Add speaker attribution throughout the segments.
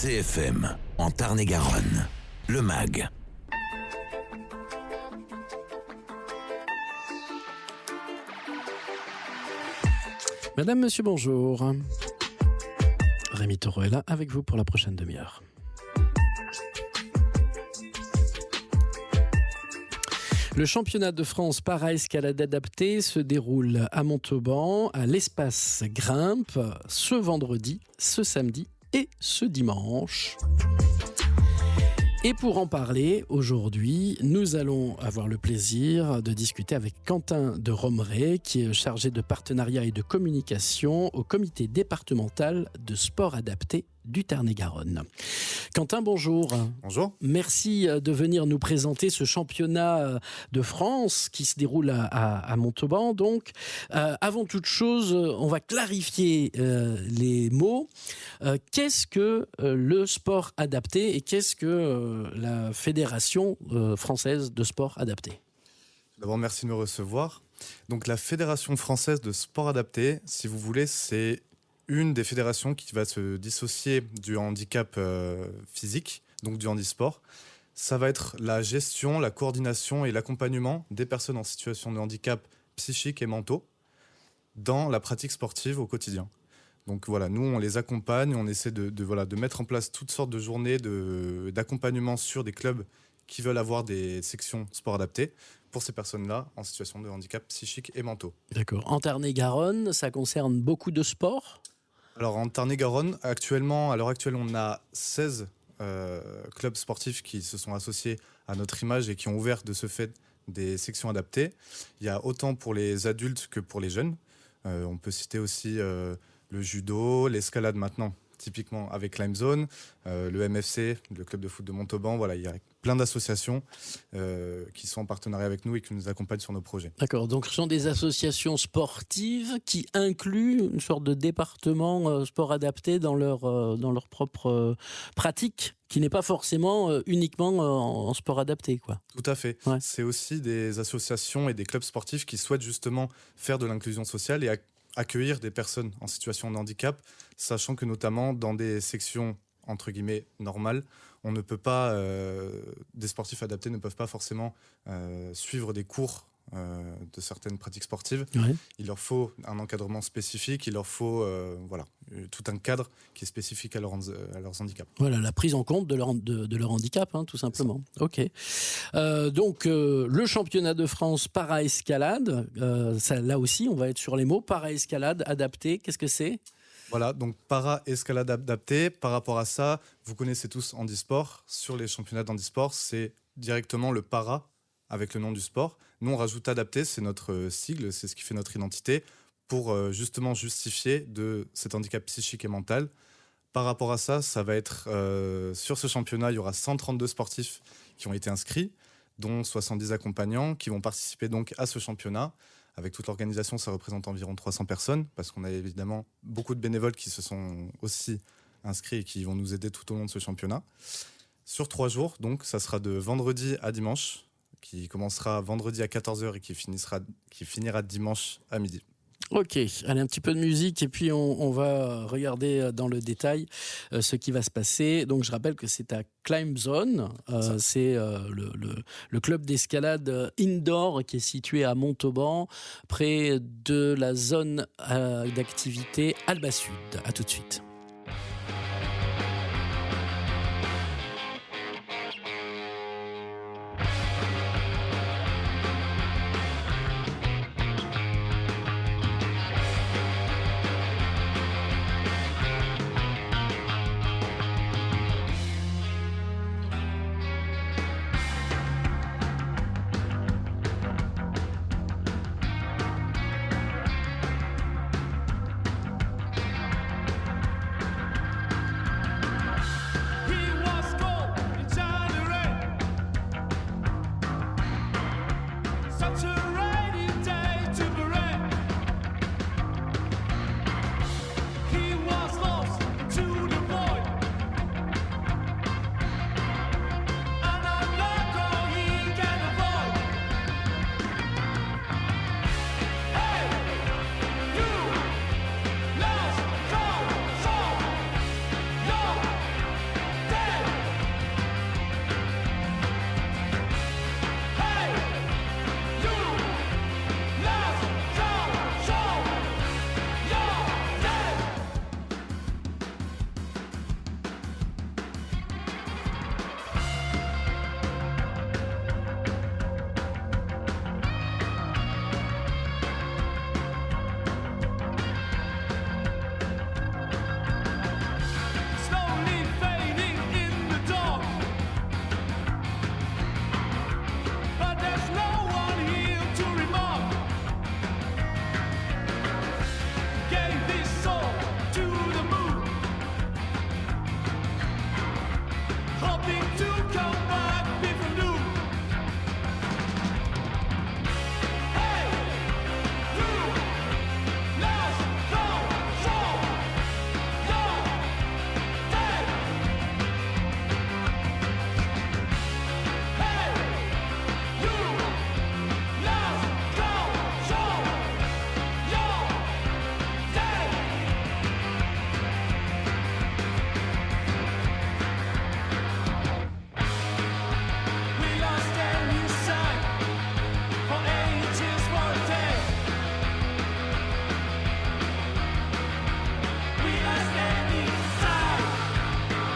Speaker 1: CFM, en Tarn-et-Garonne, le MAG.
Speaker 2: Madame, monsieur, bonjour. Rémi Taureau est là avec vous pour la prochaine demi-heure. Le championnat de France para-escalade adaptée se déroule à Montauban, à l'espace Grimpe, ce vendredi, ce samedi et ce dimanche. Et pour en parler, aujourd'hui, nous allons avoir le plaisir de discuter avec Quentin de Romrée, qui est chargé de partenariat et de communication au comité départemental de sport adapté du Tarn-et-Garonne. Quentin, bonjour.
Speaker 3: Bonjour.
Speaker 2: Merci de venir nous présenter ce championnat de France qui se déroule à Montauban. Donc, avant toute chose, on va clarifier les mots. Qu'est-ce que le sport adapté et qu'est-ce que la Fédération française de sport adapté ?
Speaker 3: D'abord, merci de me recevoir. Donc, la Fédération française de sport adapté, si vous voulez, c'est une des fédérations qui va se dissocier du handicap physique, donc du handisport. Ça va être la gestion, la coordination et l'accompagnement des personnes en situation de handicap psychique et mentaux dans la pratique sportive au quotidien. Donc voilà, nous on les accompagne, on essaie de mettre en place toutes sortes de journées d'accompagnement sur des clubs qui veulent avoir des sections sport adapté pour ces personnes-là en situation de handicap psychique et mentaux.
Speaker 2: D'accord. En Tarn-et-Garonne, ça concerne beaucoup de sports ?
Speaker 3: Alors en Tarn-et-Garonne, à l'heure actuelle, on a 16 clubs sportifs qui se sont associés à notre image et qui ont ouvert de ce fait des sections adaptées. Il y a autant pour les adultes que pour les jeunes. On peut citer aussi le judo, l'escalade maintenant, typiquement avec Climb Zone, le MFC, le club de foot de Montauban. Voilà, il y a plein d'associations qui sont en partenariat avec nous et qui nous accompagnent sur nos projets.
Speaker 2: D'accord, donc ce sont des associations sportives qui incluent une sorte de département sport adapté dans leur propre pratique, qui n'est pas forcément uniquement en sport adapté, quoi.
Speaker 3: Tout à fait.
Speaker 2: Ouais.
Speaker 3: C'est aussi des associations et des clubs sportifs qui souhaitent justement faire de l'inclusion sociale et accueillir des personnes en situation de handicap, sachant que notamment dans des sections entre guillemets normales, on ne peut pas, des sportifs adaptés ne peuvent pas forcément suivre des cours de certaines pratiques sportives.
Speaker 2: Ouais.
Speaker 3: Il leur faut un encadrement spécifique, il leur faut tout un cadre qui est spécifique à leurs handicaps.
Speaker 2: Voilà, la prise en compte de leur handicap, hein, tout simplement. Ok. Donc, le championnat de France para-escalade, là aussi, on va être sur les mots. Para-escalade, adapté, qu'est-ce que c'est ?
Speaker 3: Voilà, donc para-escalade adaptée. Par rapport à ça, vous connaissez tous handisport. Sur les championnats d'handisport, c'est directement le para avec le nom du sport. Nous, on rajoute adapté, c'est notre sigle, c'est ce qui fait notre identité, pour justement justifier de cet handicap psychique et mental. Par rapport à ça, ça va être sur ce championnat, il y aura 132 sportifs qui ont été inscrits, dont 70 accompagnants qui vont participer donc à ce championnat. Avec toute l'organisation, ça représente environ 300 personnes, parce qu'on a évidemment beaucoup de bénévoles qui se sont aussi inscrits et qui vont nous aider tout au long de ce championnat. Sur 3 jours, donc, ça sera de vendredi à dimanche, qui commencera vendredi à 14h et qui finira dimanche à midi. Ok,
Speaker 2: allez, un petit peu de musique et puis on va regarder dans le détail ce qui va se passer. Donc je rappelle que c'est à Climb Zone, c'est le club d'escalade indoor qui est situé à Montauban, près de la zone d'activité Alba Sud. À tout de suite.
Speaker 4: hoping to come back people new. Hey, you lost control. You're dead. Hey, you lost control. You're dead. We lost any sight for ages for a day. We lost any sight.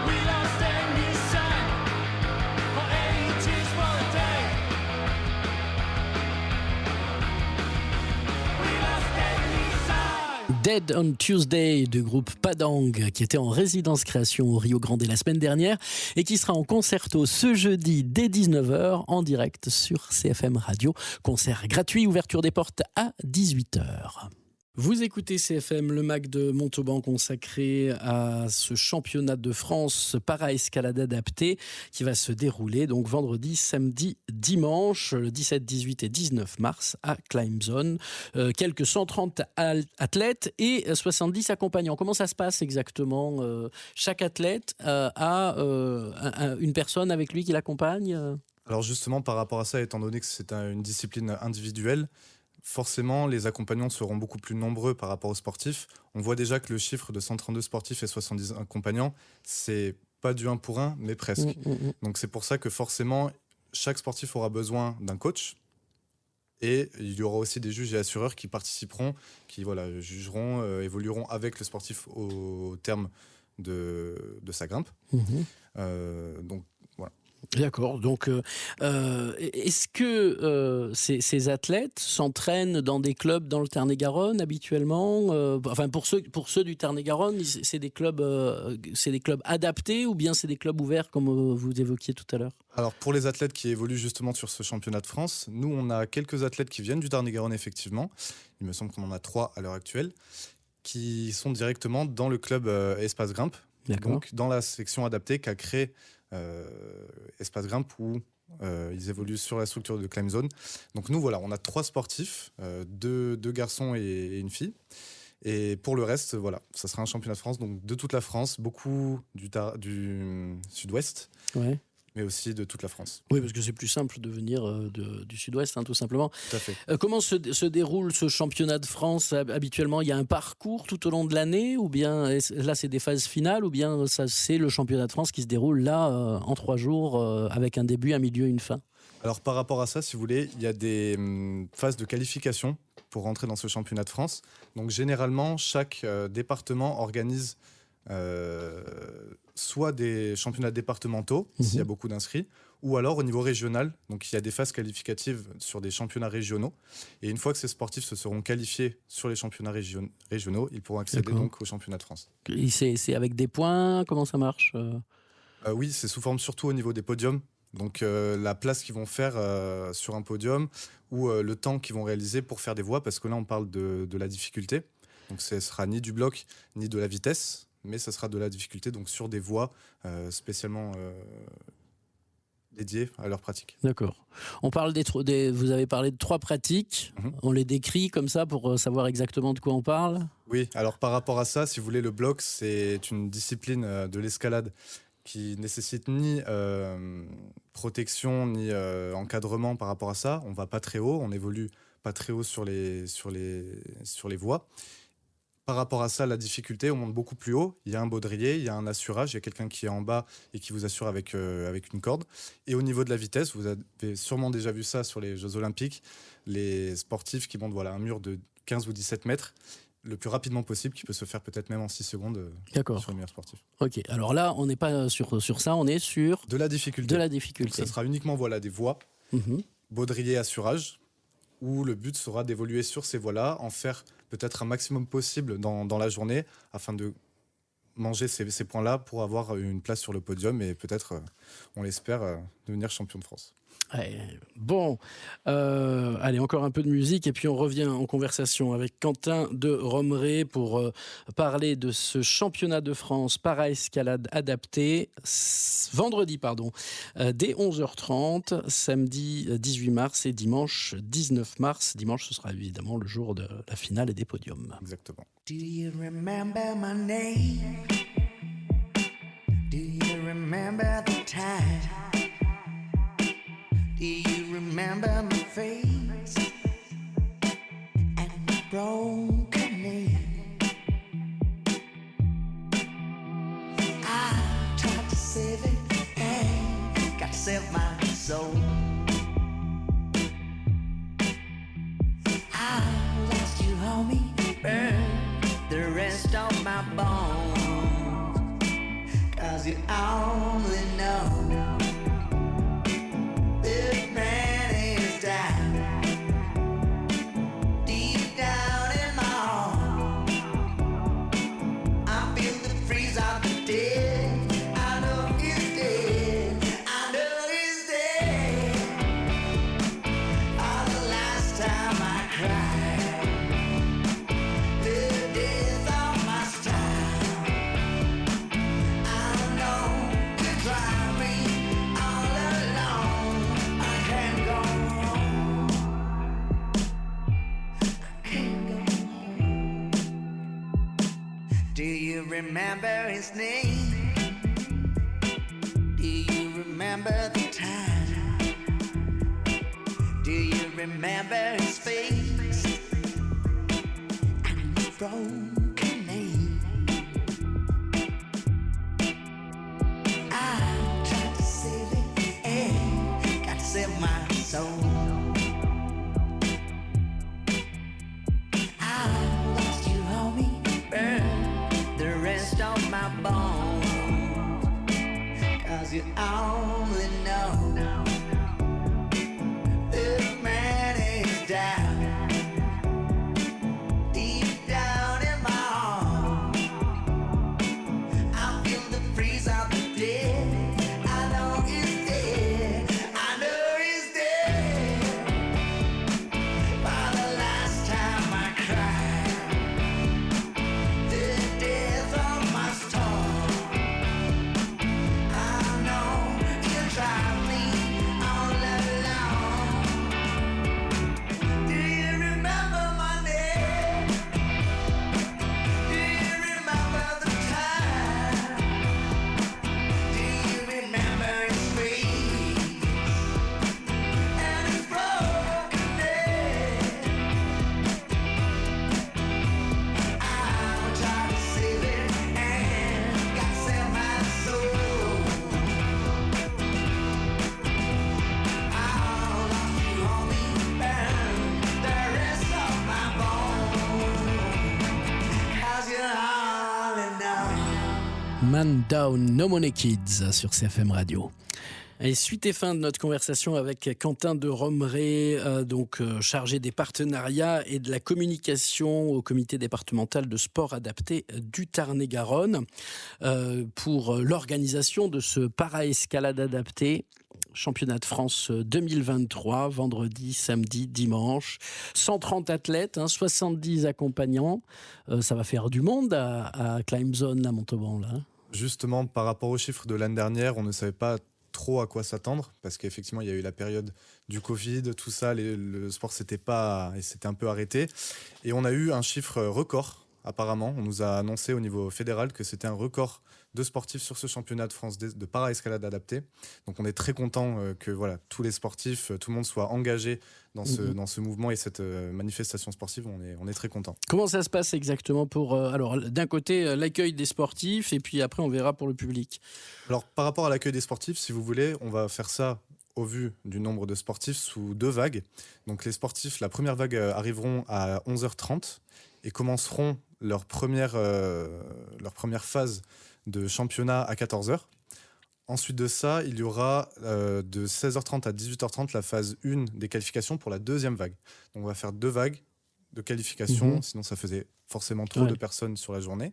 Speaker 4: We lost any sight for ages for a day. We lost any sight.
Speaker 2: Dead on Tuesday du groupe Padang qui était en résidence création au Rio Grande la semaine dernière et qui sera en concerto ce jeudi dès 19h en direct sur CFM Radio. Concert gratuit, ouverture des portes à 18h. Vous écoutez CFM, le MAC de Montauban consacré à ce championnat de France para-escalade adapté qui va se dérouler donc vendredi, samedi, dimanche, le 17, 18 et 19 mars à Climb Zone. Quelques 130 athlètes et 70 accompagnants. Comment ça se passe exactement ? Chaque athlète a une personne avec lui qui l'accompagne ?
Speaker 3: Alors justement, par rapport à ça, étant donné que c'est une discipline individuelle, forcément, les accompagnants seront beaucoup plus nombreux par rapport aux sportifs. On voit déjà que le chiffre de 132 sportifs et 70 accompagnants, c'est pas du 1 pour 1, mais presque. Donc c'est pour ça que forcément, chaque sportif aura besoin d'un coach. Et il y aura aussi des juges et assureurs qui participeront, qui jugeront, évolueront avec le sportif au terme de sa grimpe. Donc voilà.
Speaker 2: D'accord. Donc, est-ce que ces athlètes s'entraînent dans des clubs dans le Tarn-et-Garonne habituellement ? Enfin, pour ceux du Tarn-et-Garonne, c'est des clubs adaptés ou bien c'est des clubs ouverts comme vous évoquiez tout à l'heure ?
Speaker 3: Alors pour les athlètes qui évoluent justement sur ce championnat de France, nous on a quelques athlètes qui viennent du Tarn-et-Garonne effectivement. Il me semble qu'on en a 3 à l'heure actuelle qui sont directement dans le club Espace Grimpe.
Speaker 2: D'accord.
Speaker 3: Donc dans la section adaptée qu'a créé Espace Grimpe où ils évoluent sur la structure de Climb Zone. Donc nous voilà, on a 3 sportifs, 2 garçons et une fille. Et pour le reste, voilà, ça sera un championnat de France, donc de toute la France, beaucoup du sud-ouest,
Speaker 2: Ouais.
Speaker 3: mais aussi de toute la France.
Speaker 2: Oui, parce que c'est plus simple de venir du sud-ouest, tout simplement.
Speaker 3: Tout à fait.
Speaker 2: Comment se déroule ce championnat de France habituellement ? Il y a un parcours tout au long de l'année ou bien là c'est des phases finales ou bien c'est le championnat de France qui se déroule là en 3 jours avec un début, un milieu, une fin ?
Speaker 3: Alors par rapport à ça, si vous voulez, il y a des phases de qualification pour rentrer dans ce championnat de France. Donc généralement, chaque département organise soit des championnats départementaux, s'il y a beaucoup d'inscrits, ou alors au niveau régional. Donc il y a des phases qualificatives sur des championnats régionaux. Et une fois que ces sportifs se seront qualifiés sur les championnats régionaux, ils pourront accéder donc au championnat de France.
Speaker 2: Et c'est avec des points ? Comment ça marche ?
Speaker 3: Oui, c'est sous forme surtout au niveau des podiums. Donc la place qu'ils vont faire sur un podium ou le temps qu'ils vont réaliser pour faire des voies, parce que là on parle de la difficulté. Donc ce sera ni du bloc ni de la vitesse, mais ce sera de la difficulté donc sur des voies spécialement dédiées à leur pratique.
Speaker 2: D'accord. On parle vous avez parlé de 3 pratiques. On les décrit comme ça pour savoir exactement de quoi on parle.
Speaker 3: Oui, alors par rapport à ça, si vous voulez, le bloc, c'est une discipline de l'escalade qui nécessite ni protection ni encadrement par rapport à ça. On va pas très haut, on évolue pas très haut sur les voies. Par rapport à ça, la difficulté, on monte beaucoup plus haut. Il y a un baudrier, il y a un assurage, il y a quelqu'un qui est en bas et qui vous assure avec une corde. Et au niveau de la vitesse, vous avez sûrement déjà vu ça sur les Jeux Olympiques, les sportifs qui montent un mur de 15 ou 17 mètres, le plus rapidement possible, qui peut se faire peut-être même en 6 secondes sur les meilleurs sportifs.
Speaker 2: Ok, alors là, on n'est pas sur ça, on est sur
Speaker 3: de la difficulté.
Speaker 2: Donc,
Speaker 3: ça sera uniquement des voies, baudrier, assurage, où le but sera d'évoluer sur ces voies-là, en faire peut-être un maximum possible dans la journée, afin de manger ces points-là pour avoir une place sur le podium et peut-être, on l'espère, devenir champion de France.
Speaker 2: Ouais. Bon, allez, encore un peu de musique et puis on revient en conversation avec Quentin de Romrée pour parler de ce championnat de France para-escalade adapté, vendredi, dès 11h30, samedi 18 mars et dimanche 19 mars. Dimanche, ce sera évidemment le jour de la finale et des podiums.
Speaker 3: Exactement.
Speaker 5: Do you remember my name? Do you remember the time? Do you remember my face and my broken name? I tried to save it and got to save my soul. I lost you, homie, burned the rest of my bones. 'Cause you only know this man is down, deep down in my heart. I feel the freeze of the dead. I know he's dead. I know he's dead. For the last time I cried, the death of my style. I know you drive me all alone. I can't go home. I can't go home. Do you remember his name? Do you remember the time? Do you remember his face and his broken name? I tried to save it and got to save my soul. I lost you, homie, burned the rest of my bones. 'Cause you only know this man is down, deep down in my heart. I feel the freeze of the dead. I know he's dead. I know he's dead. For the last time I cried, the death of my star. I know you drive me all alone. Do you remember my name? Do you remember the time? Do you remember his face and his broken name? I'll try to save it and got to save my soul. I'll lost you, homie, burn the rest of my bones. 'Cause you're all I know.
Speaker 2: Man Down, No Money Kids sur CFM Radio. Et suite et fin de notre conversation avec Quentin de Romrée, chargé des partenariats et de la communication au comité départemental de sport adapté du Tarn-et-Garonne pour l'organisation de ce para-escalade adapté. Championnat de France 2023, vendredi, samedi, dimanche. 130 athlètes, 70 accompagnants. Ça va faire du monde à Climb Zone à Montauban, là.
Speaker 3: Justement, par rapport aux chiffres de l'année dernière, on ne savait pas trop à quoi s'attendre parce qu'effectivement, il y a eu la période du Covid, tout ça, le sport s'était un peu arrêté. Et on a eu un chiffre record, apparemment. On nous a annoncé au niveau fédéral que c'était un record de sportifs sur ce championnat de France de para-escalade adapté. Donc on est très content que voilà, tous les sportifs, tout le monde soit engagé dans ce mouvement et cette manifestation sportive. On est très content.
Speaker 2: Comment ça se passe exactement pour alors d'un côté l'accueil des sportifs et puis après on verra pour le public.
Speaker 3: Alors par rapport à l'accueil des sportifs, si vous voulez, on va faire ça au vu du nombre de sportifs sous 2 vagues. Donc les sportifs, la première vague arriveront à 11h30 et commenceront leur première phase de championnat à 14h. Ensuite de ça, il y aura de 16h30 à 18h30 la phase 1 des qualifications pour la deuxième vague. Donc on va faire 2 vagues de qualification, sinon ça faisait forcément trop
Speaker 2: Ouais.
Speaker 3: de personnes sur la journée.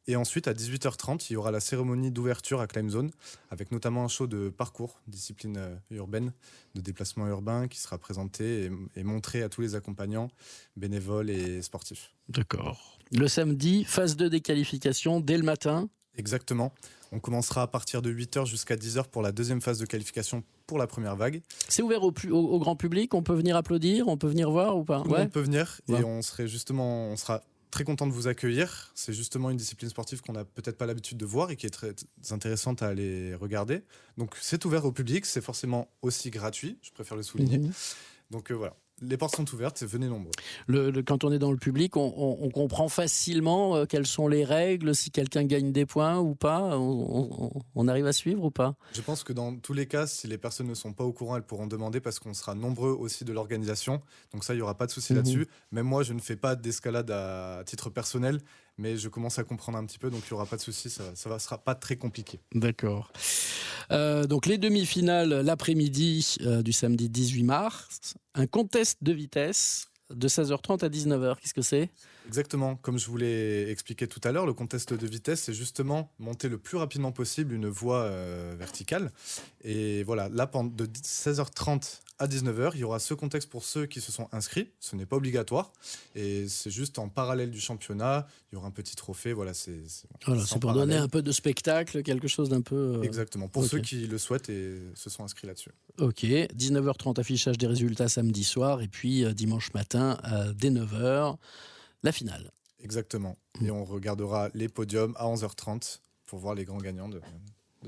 Speaker 3: Et ensuite, à 18h30, il y aura la cérémonie d'ouverture à Climb Zone, avec notamment un show de parcours, discipline urbaine, de déplacement urbain, qui sera présenté et montré à tous les accompagnants, bénévoles et sportifs.
Speaker 2: D'accord. Le samedi, phase 2 des qualifications dès le matin.
Speaker 3: Exactement. On commencera à partir de 8h jusqu'à 10h pour la deuxième phase de qualification pour la première vague.
Speaker 2: C'est ouvert au grand public, on peut venir applaudir, on peut venir voir ou pas?
Speaker 3: Tout le monde peut venir
Speaker 2: Ouais.
Speaker 3: et on sera très content de vous accueillir. C'est justement une discipline sportive qu'on n'a peut-être pas l'habitude de voir et qui est très intéressante à aller regarder. Donc c'est ouvert au public, c'est forcément aussi gratuit, je préfère le souligner.
Speaker 2: Mhm.
Speaker 3: Donc voilà, les portes sont ouvertes, venez nombreux.
Speaker 2: Quand on est dans le public, on comprend facilement quelles sont les règles, si quelqu'un gagne des points ou pas. On arrive à suivre ou pas?
Speaker 3: Je pense que dans tous les cas, si les personnes ne sont pas au courant, elles pourront demander parce qu'on sera nombreux aussi de l'organisation. Donc ça, il n'y aura pas de souci là-dessus. Même moi, je ne fais pas d'escalade à titre personnel, mais je commence à comprendre un petit peu, donc il n'y aura pas de souci, ça ne sera pas très compliqué.
Speaker 2: D'accord. Donc les demi-finales l'après-midi du samedi 18 mars. Un contest de vitesse de 16h30 à 19h. Qu'est-ce que c'est?
Speaker 3: Exactement, comme je vous l'ai expliqué tout à l'heure, le contest de vitesse, c'est justement monter le plus rapidement possible une voie verticale. Et voilà, là, de 16h30 à 19h, il y aura ce contexte pour ceux qui se sont inscrits. Ce n'est pas obligatoire. Et c'est juste en parallèle du championnat. Il y aura un petit trophée. Voilà, c'est
Speaker 2: Voilà,
Speaker 3: en
Speaker 2: c'est pour
Speaker 3: parallèle.
Speaker 2: donner un peu de spectacle, quelque chose d'un peu...
Speaker 3: Exactement, pour
Speaker 2: ok.
Speaker 3: ceux qui le souhaitent et se sont inscrits là-dessus.
Speaker 2: Ok, 19h30 affichage des résultats samedi soir et puis dimanche matin dès 9h, la finale.
Speaker 3: Exactement. Et on regardera les podiums à 11h30 pour voir les grands gagnants de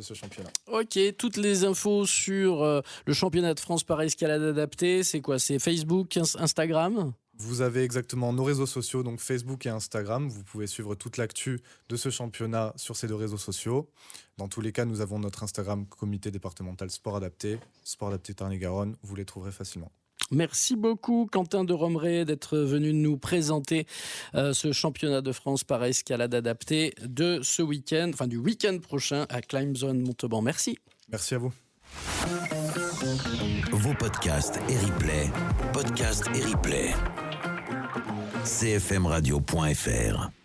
Speaker 3: ce championnat.
Speaker 2: Ok, toutes les infos sur le championnat de France par escalade adaptée, c'est quoi? C'est Facebook, Instagram?
Speaker 3: Vous avez exactement nos réseaux sociaux, donc Facebook et Instagram. Vous pouvez suivre toute l'actu de ce championnat sur ces deux réseaux sociaux. Dans tous les cas, nous avons notre Instagram comité départemental Sport Adapté Tarn-et-Garonne. Vous les trouverez facilement.
Speaker 2: Merci beaucoup Quentin de Romrey d'être venu nous présenter ce championnat de France par escalade adaptée de ce week-end, enfin du week-end prochain à Climb Zone Montauban. Merci.
Speaker 3: Merci à vous.
Speaker 1: Vos podcasts et replays. Podcasts et replays. cfmradio.fr